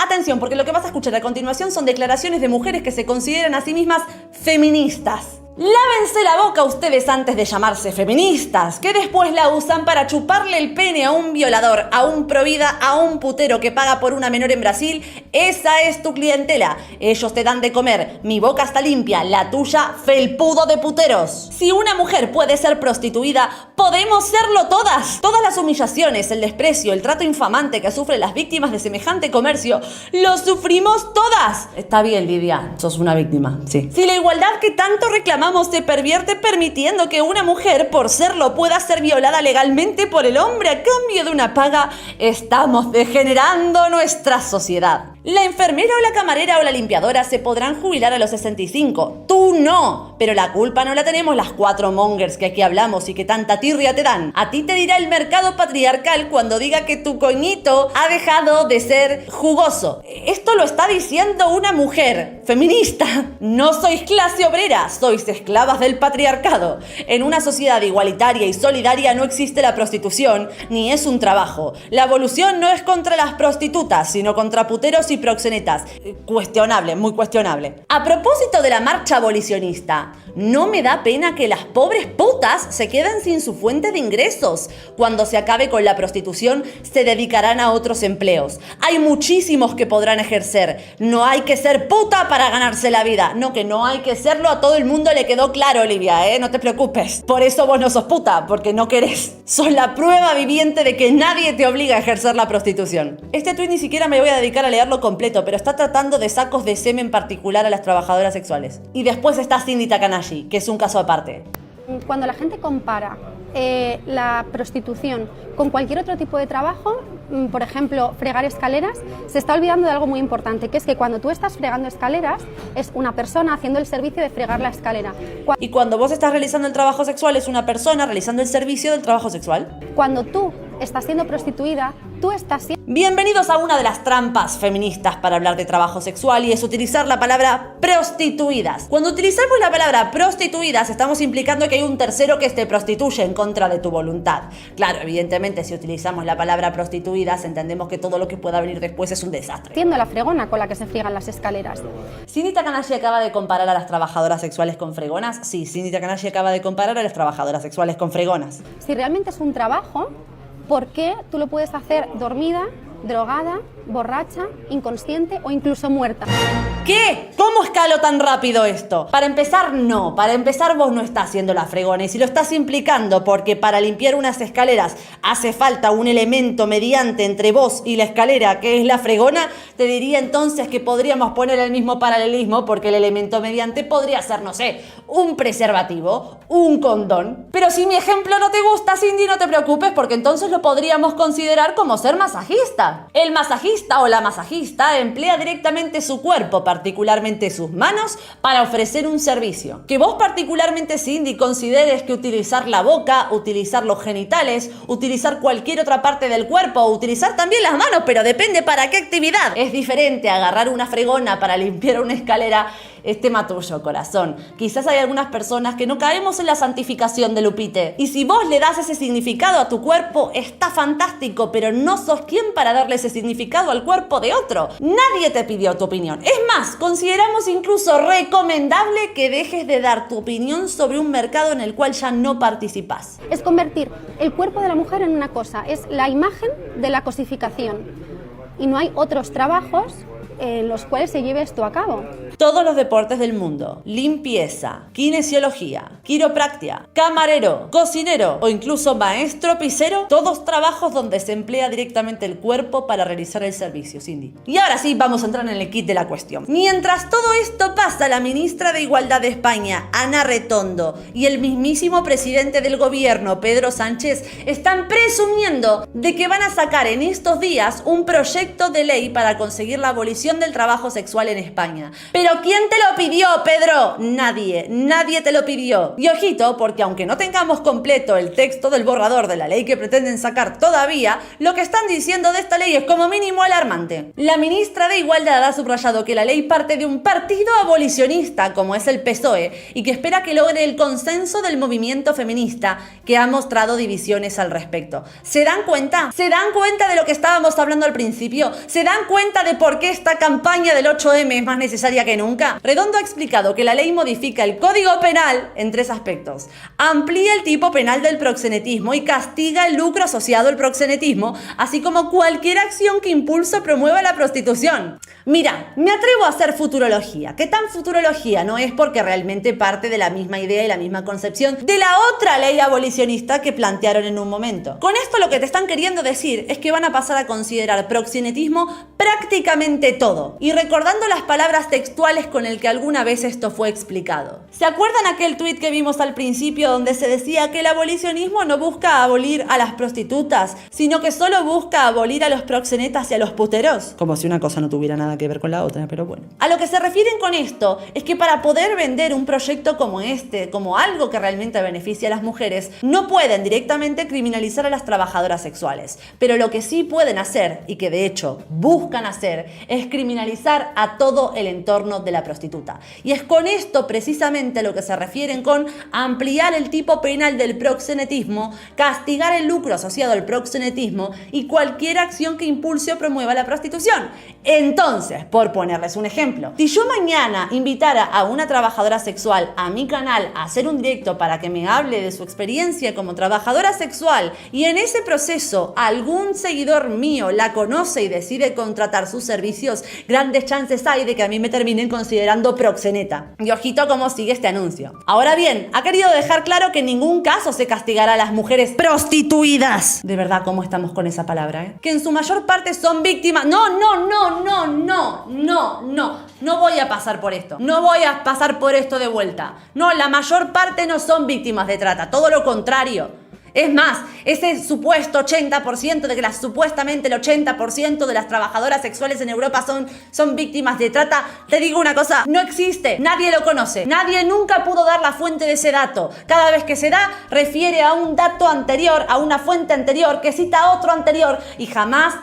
Atención, porque lo que vas a escuchar a continuación son declaraciones de mujeres que se consideran a sí mismas feministas. Lávense la boca ustedes antes de llamarse feministas, que después la usan para chuparle el pene a un violador, a un provida, a un putero que paga por una menor en Brasil. Esa es tu clientela. Ellos te dan de comer. Mi boca está limpia, la tuya felpudo de puteros. Si una mujer puede ser prostituida, podemos serlo todas. Todas las humillaciones, el desprecio, el trato infamante que sufren las víctimas de semejante comercio, lo sufrimos todas. Está bien, Lidia, sos una víctima, sí. Si la igualdad que tanto reclamamos se pervierte permitiendo que una mujer, por serlo, pueda ser violada legalmente por el hombre a cambio de una paga, estamos degenerando nuestra sociedad. La enfermera o la camarera o la limpiadora se podrán jubilar a los 65. Tú no. Pero la culpa no la tenemos las 4 mongers que aquí hablamos y que tanta tirria te dan. A ti te dirá el mercado patriarcal cuando diga que tu coñito ha dejado de ser jugoso. Esto lo está diciendo una mujer feminista. No sois clase obrera, sois esclavas del patriarcado. En una sociedad igualitaria y solidaria no existe la prostitución, ni es un trabajo. La evolución no es contra las prostitutas, sino contra puteros y proxenetas. Cuestionable, muy cuestionable. A propósito de la marcha abolicionista, no me da pena que las pobres putas se queden sin su fuente de ingresos. Cuando se acabe con la prostitución, se dedicarán a otros empleos. Hay muchísimos que podrán ejercer. No hay que ser puta para ganarse la vida. No, que no hay que serlo, a todo el mundo le quedó claro, Olivia, no te preocupes. Por eso vos no sos puta, porque no querés. Sos la prueba viviente de que nadie te obliga a ejercer la prostitución. Este tuit ni siquiera me voy a dedicar a leerlo completo, pero está tratando de sacos de semen particular a las trabajadoras sexuales. Y después está Cindy Takanashi, que es un caso aparte. Cuando la gente compara la prostitución con cualquier otro tipo de trabajo, por ejemplo, fregar escaleras, se está olvidando de algo muy importante, que es que cuando tú estás fregando escaleras, es una persona haciendo el servicio de fregar la escalera. Y cuando vos estás realizando el trabajo sexual, es una persona realizando el servicio del trabajo sexual. Cuando tú estás siendo prostituida, tú estás siendo... Bienvenidos a una de las trampas feministas para hablar de trabajo sexual, y es utilizar la palabra prostituidas. Cuando utilizamos la palabra prostituidas, estamos implicando que hay un tercero que te prostituye en contra de tu voluntad. Claro, evidentemente, si utilizamos la palabra prostituidas, entendemos que todo lo que pueda venir después es un desastre. Siendo la fregona con la que se friegan las escaleras. ¿Cindy Takanashi acaba de comparar a las trabajadoras sexuales con fregonas? Sí, Cindy Takanashi acaba de comparar a las trabajadoras sexuales con fregonas. Si realmente es un trabajo, ¿por qué tú lo puedes hacer dormida, drogada, borracha, inconsciente o incluso muerta? ¿Qué? ¿Cómo escaló tan rápido esto? Para empezar, no. Para empezar, vos no estás haciendo la fregona. Y si lo estás implicando porque para limpiar unas escaleras hace falta un elemento mediante entre vos y la escalera, que es la fregona, te diría entonces que podríamos poner el mismo paralelismo, porque el elemento mediante podría ser, no sé, un preservativo, un condón. Pero si mi ejemplo no te gusta, Cindy, no te preocupes, porque entonces lo podríamos considerar como ser masajista. El masajista o la masajista emplea directamente su cuerpo, particularmente sus manos, para ofrecer un servicio. Que vos particularmente, Cindy, consideres que utilizar la boca, utilizar los genitales, utilizar cualquier otra parte del cuerpo, o utilizar también las manos, pero depende para qué actividad. Es diferente a agarrar una fregona para limpiar una escalera. Es tema tuyo, corazón. Quizás hay algunas personas que no caemos en la santificación de Lupite. Y si vos le das ese significado a tu cuerpo, está fantástico, pero no sos quien para darle ese significado al cuerpo de otro. Nadie te pidió tu opinión. Es más, consideramos incluso recomendable que dejes de dar tu opinión sobre un mercado en el cual ya no participás. Es convertir el cuerpo de la mujer en una cosa, es la imagen de la cosificación. Y no hay otros trabajos en los cuales se lleve esto a cabo. Todos los deportes del mundo, limpieza, kinesiología, quiropraxia, camarero, cocinero o incluso maestro pisero, todos trabajos donde se emplea directamente el cuerpo para realizar el servicio, Cindy. Y ahora sí, vamos a entrar en el kit de la cuestión. Mientras todo esto pasa, la ministra de Igualdad de España, Ana Retondo, y el mismísimo presidente del gobierno, Pedro Sánchez, están presumiendo de que van a sacar en estos días un proyecto de ley para conseguir la abolición prohibición del trabajo sexual en España. ¿Pero quién te lo pidió, Pedro? Nadie te lo pidió. Y ojito, porque aunque no tengamos completo el texto del borrador de la ley que pretenden sacar todavía, lo que están diciendo de esta ley es como mínimo alarmante. La ministra de Igualdad ha subrayado que la ley parte de un partido abolicionista, como es el PSOE, y que espera que logre el consenso del movimiento feminista, que ha mostrado divisiones al respecto. ¿Se dan cuenta? ¿Se dan cuenta de lo que estábamos hablando al principio? ¿Se dan cuenta de por qué esta campaña del 8M es más necesaria que nunca? Redondo ha explicado que la ley modifica el Código Penal en 3 aspectos. Amplía el tipo penal del proxenetismo y castiga el lucro asociado al proxenetismo, así como cualquier acción que impulse o promueva la prostitución. Mira, me atrevo a hacer futurología. ¿Qué tan futurología? No es porque realmente parte de la misma idea y la misma concepción de la otra ley abolicionista que plantearon en un momento. Con esto lo que te están queriendo decir es que van a pasar a considerar proxenetismo prácticamente todo. Y recordando las palabras textuales con el que alguna vez esto fue explicado. ¿Se acuerdan aquel tuit que vimos al principio donde se decía que el abolicionismo no busca abolir a las prostitutas, sino que solo busca abolir a los proxenetas y a los puteros? Como si una cosa no tuviera nada que ver con la otra, pero bueno. A lo que se refieren con esto es que para poder vender un proyecto como este, como algo que realmente beneficia a las mujeres, no pueden directamente criminalizar a las trabajadoras sexuales. Pero lo que sí pueden hacer, y que de hecho buscan hacer, es criminalizar a todo el entorno de la prostituta. Y es con esto precisamente a lo que se refieren con ampliar el tipo penal del proxenetismo, castigar el lucro asociado al proxenetismo y cualquier acción que impulse o promueva la prostitución. Entonces, por ponerles un ejemplo, si yo mañana invitara a una trabajadora sexual a mi canal a hacer un directo para que me hable de su experiencia como trabajadora sexual y en ese proceso algún seguidor mío la conoce y decide contratar sus servicios, grandes chances hay de que a mí me terminen considerando proxeneta. Y ojito cómo sigue este anuncio. Ahora bien, ha querido dejar claro que en ningún caso se castigará a las mujeres prostituidas. De verdad, ¿cómo estamos con esa palabra, eh? Que en su mayor parte son víctimas. No voy a pasar por esto. No voy a pasar por esto de vuelta. No, la mayor parte no son víctimas de trata. Todo lo contrario. Es más, ese supuesto 80% de que supuestamente el 80% de las trabajadoras sexuales en Europa son víctimas de trata, te digo una cosa, no existe, nadie lo conoce, nadie nunca pudo dar la fuente de ese dato. Cada vez que se da, refiere a un dato anterior, a una fuente anterior, que cita a otro anterior y jamás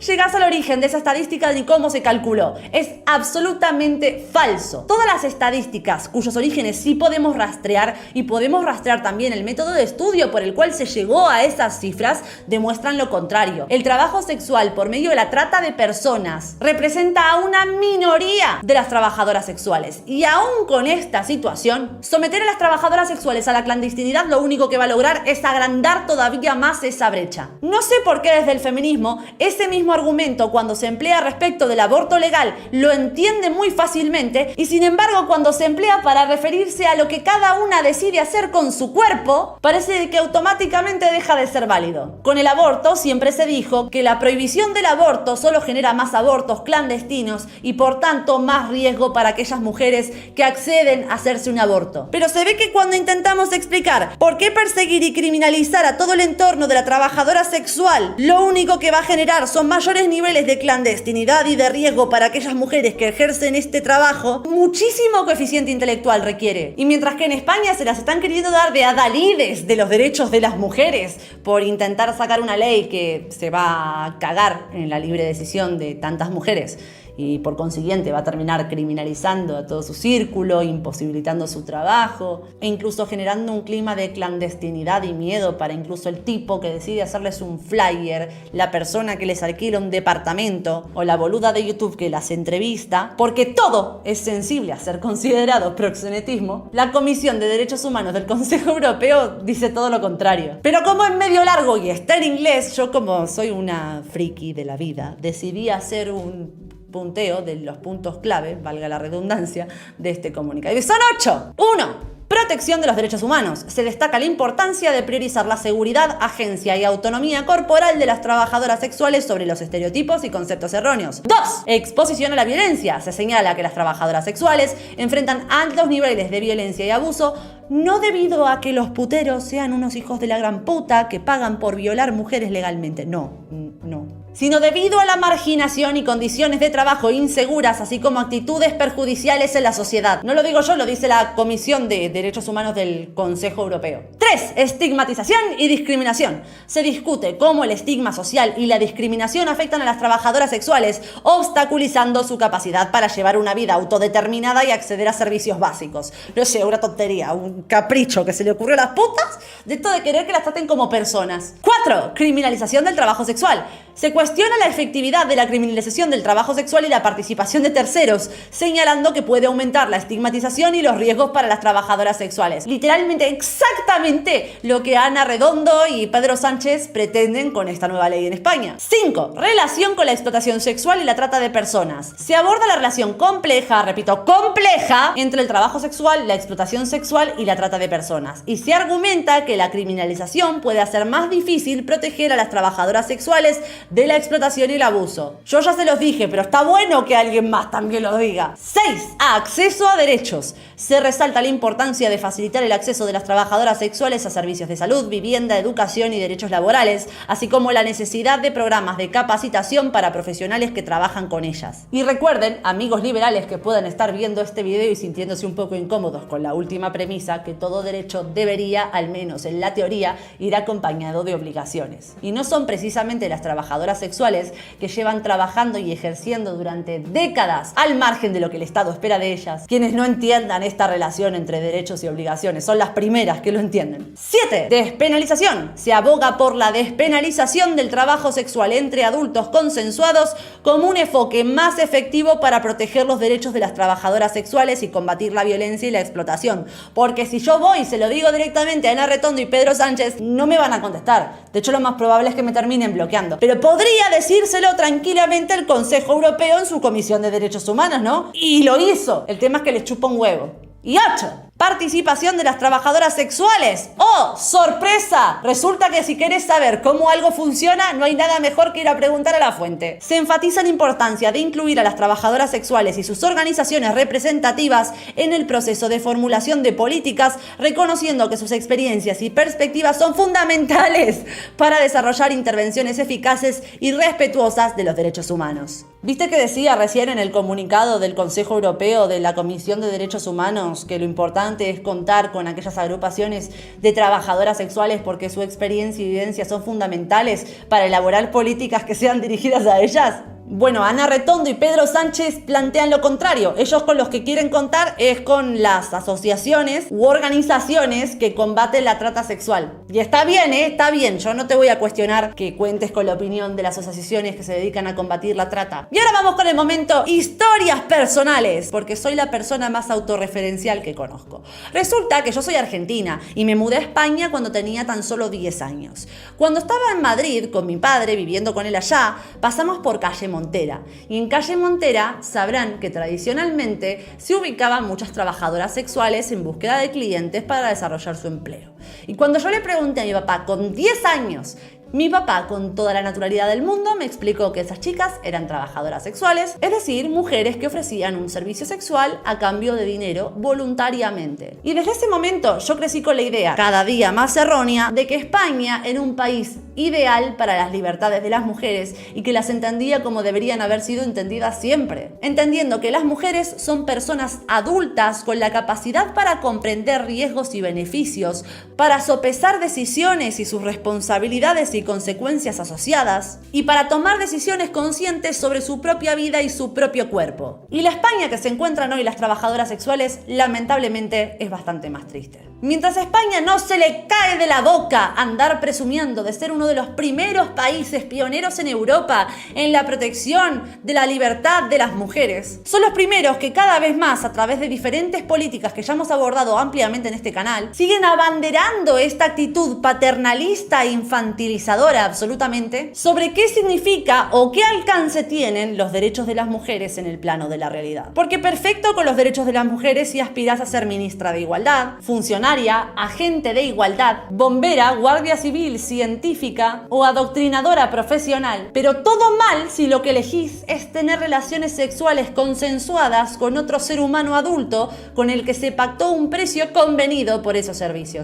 llegas al origen de esa estadística ni cómo se calculó. Es absolutamente falso. Todas las estadísticas cuyos orígenes sí podemos rastrear y podemos rastrear también el método de estudio por el cual se llegó a esas cifras demuestran lo contrario. El trabajo sexual por medio de la trata de personas representa a una minoría de las trabajadoras sexuales y aún con esta situación, someter a las trabajadoras sexuales a la clandestinidad lo único que va a lograr es agrandar todavía más esa brecha. No sé por qué desde el feminismo ese mismo argumento cuando se emplea respecto del aborto legal lo entiende muy fácilmente y sin embargo cuando se emplea para referirse a lo que cada una decide hacer con su cuerpo parece que automáticamente deja de ser válido. Con el aborto siempre se dijo que la prohibición del aborto solo genera más abortos clandestinos y por tanto más riesgo para aquellas mujeres que acceden a hacerse un aborto. Pero se ve que cuando intentamos explicar por qué perseguir y criminalizar a todo el entorno de la trabajadora sexual, lo único que va a generar son mayores niveles de clandestinidad y de riesgo para aquellas mujeres que ejercen este trabajo, muchísimo coeficiente intelectual requiere. Y mientras que en España se las están queriendo dar de adalides de los derechos de las mujeres por intentar sacar una ley que se va a cagar en la libre decisión de tantas mujeres y por consiguiente va a terminar criminalizando a todo su círculo, imposibilitando su trabajo e incluso generando un clima de clandestinidad y miedo para incluso el tipo que decide hacerles un flyer, la persona que les alquila un departamento o la boluda de YouTube que las entrevista, porque todo es sensible a ser considerado proxenetismo. La Comisión de Derechos Humanos del Consejo Europeo dice todo lo contrario. Pero como es medio largo y está en inglés, yo como soy una friki de la vida, decidí hacer un punteo de los puntos clave, valga la redundancia, de este comunicado. Y son 8. 1. Protección de los derechos humanos. Se destaca la importancia de priorizar la seguridad, agencia y autonomía corporal de las trabajadoras sexuales sobre los estereotipos y conceptos erróneos. 2. Exposición a la violencia. Se señala que las trabajadoras sexuales enfrentan altos niveles de violencia y abuso, no debido a que los puteros sean unos hijos de la gran puta que pagan por violar mujeres legalmente. No. sino debido a la marginación y condiciones de trabajo inseguras, así como actitudes perjudiciales en la sociedad. No lo digo yo, lo dice la Comisión de Derechos Humanos del Consejo Europeo. 3. Estigmatización y discriminación. Se discute cómo el estigma social y la discriminación afectan a las trabajadoras sexuales, obstaculizando su capacidad para llevar una vida autodeterminada y acceder a servicios básicos. No sé, una tontería, un capricho que se le ocurrió a las putas de esto de querer que las traten como personas. 4. Criminalización del trabajo sexual. Se cuestiona la efectividad de la criminalización del trabajo sexual y la participación de terceros, señalando que puede aumentar la estigmatización y los riesgos para las trabajadoras sexuales. Literalmente, exactamente lo que Ana Redondo y Pedro Sánchez pretenden con esta nueva ley en España. 5. Relación con la explotación sexual y la trata de personas. Se aborda la relación compleja, repito, compleja, entre el trabajo sexual, la explotación sexual y la trata de personas. Y se argumenta que la criminalización puede hacer más difícil proteger a las trabajadoras sexuales de la explotación y el abuso. Yo ya se los dije, pero está bueno que alguien más también lo diga. 6. Acceso a derechos. Se resalta la importancia de facilitar el acceso de las trabajadoras sexuales a servicios de salud, vivienda, educación y derechos laborales, así como la necesidad de programas de capacitación para profesionales que trabajan con ellas. Y recuerden, amigos liberales que puedan estar viendo este video y sintiéndose un poco incómodos con la última premisa, que todo derecho debería, al menos en la teoría, ir acompañado de obligaciones. Y no son precisamente las trabajadoras sexuales que llevan trabajando y ejerciendo durante décadas al margen de lo que el Estado espera de ellas quienes no entiendan esta relación entre derechos y obligaciones. Son las primeras que lo entienden. 7. Despenalización. Se aboga por la despenalización del trabajo sexual entre adultos consensuados como un enfoque más efectivo para proteger los derechos de las trabajadoras sexuales y combatir la violencia y la explotación. Porque si yo voy y se lo digo directamente a Ana Redondo y Pedro Sánchez, no me van a contestar. De hecho, lo más probable es que me terminen bloqueando. Pero podría decírselo tranquilamente al Consejo Europeo en su Comisión de Derechos Humanos, ¿no? Y lo hizo. El tema es que les chupa un huevo. Y 8. Participación de las trabajadoras sexuales. ¡Oh, sorpresa! Resulta que si querés saber cómo algo funciona, no hay nada mejor que ir a preguntar a la fuente. Se enfatiza la importancia de incluir a las trabajadoras sexuales y sus organizaciones representativas en el proceso de formulación de políticas, reconociendo que sus experiencias y perspectivas son fundamentales para desarrollar intervenciones eficaces y respetuosas de los derechos humanos. ¿Viste que decía recién en el comunicado del Consejo Europeo de la Comisión de Derechos Humanos que lo importante es contar con aquellas agrupaciones de trabajadoras sexuales porque su experiencia y vivencia son fundamentales para elaborar políticas que sean dirigidas a ellas? Bueno, Ana Redondo y Pedro Sánchez plantean lo contrario. Ellos con los que quieren contar es con las asociaciones u organizaciones que combaten la trata sexual. Y está bien, está bien. Yo no te voy a cuestionar que cuentes con la opinión de las asociaciones que se dedican a combatir la trata. Y ahora vamos con el momento historias personales, porque soy la persona más autorreferencial que conozco. Resulta que yo soy argentina y me mudé a España cuando tenía tan solo 10 años. Cuando estaba en Madrid con mi padre, viviendo con él allá, pasamos por calle Montera. Y en calle Montera sabrán que tradicionalmente se ubicaban muchas trabajadoras sexuales en búsqueda de clientes para desarrollar su empleo. Y cuando yo le pregunté a mi papá con 10 años, mi papá, con toda la naturalidad del mundo, me explicó que esas chicas eran trabajadoras sexuales, es decir, mujeres que ofrecían un servicio sexual a cambio de dinero voluntariamente. Y desde ese momento yo crecí con la idea, cada día más errónea, de que España era un país ideal para las libertades de las mujeres y que las entendía como deberían haber sido entendidas siempre, entendiendo que las mujeres son personas adultas con la capacidad para comprender riesgos y beneficios, para sopesar decisiones y sus responsabilidades y consecuencias asociadas, y para tomar decisiones conscientes sobre su propia vida y su propio cuerpo. Y la España que se encuentran hoy las trabajadoras sexuales, lamentablemente, es bastante más triste. Mientras a España no se le cae de la boca andar presumiendo de ser uno de los primeros países pioneros en Europa en la protección de la libertad de las mujeres, son los primeros que cada vez más, a través de diferentes políticas que ya hemos abordado ampliamente en este canal, siguen abanderando esta actitud paternalista e infantilizadora absolutamente sobre qué significa o qué alcance tienen los derechos de las mujeres en el plano de la realidad. Porque perfecto con los derechos de las mujeres si aspiras a ser ministra de Igualdad, funcionaria, agente de igualdad, bombera, guardia civil, científica o adoctrinadora profesional. Pero todo mal si lo que elegís es tener relaciones sexuales consensuadas con otro ser humano adulto con el que se pactó un precio convenido por esos servicios.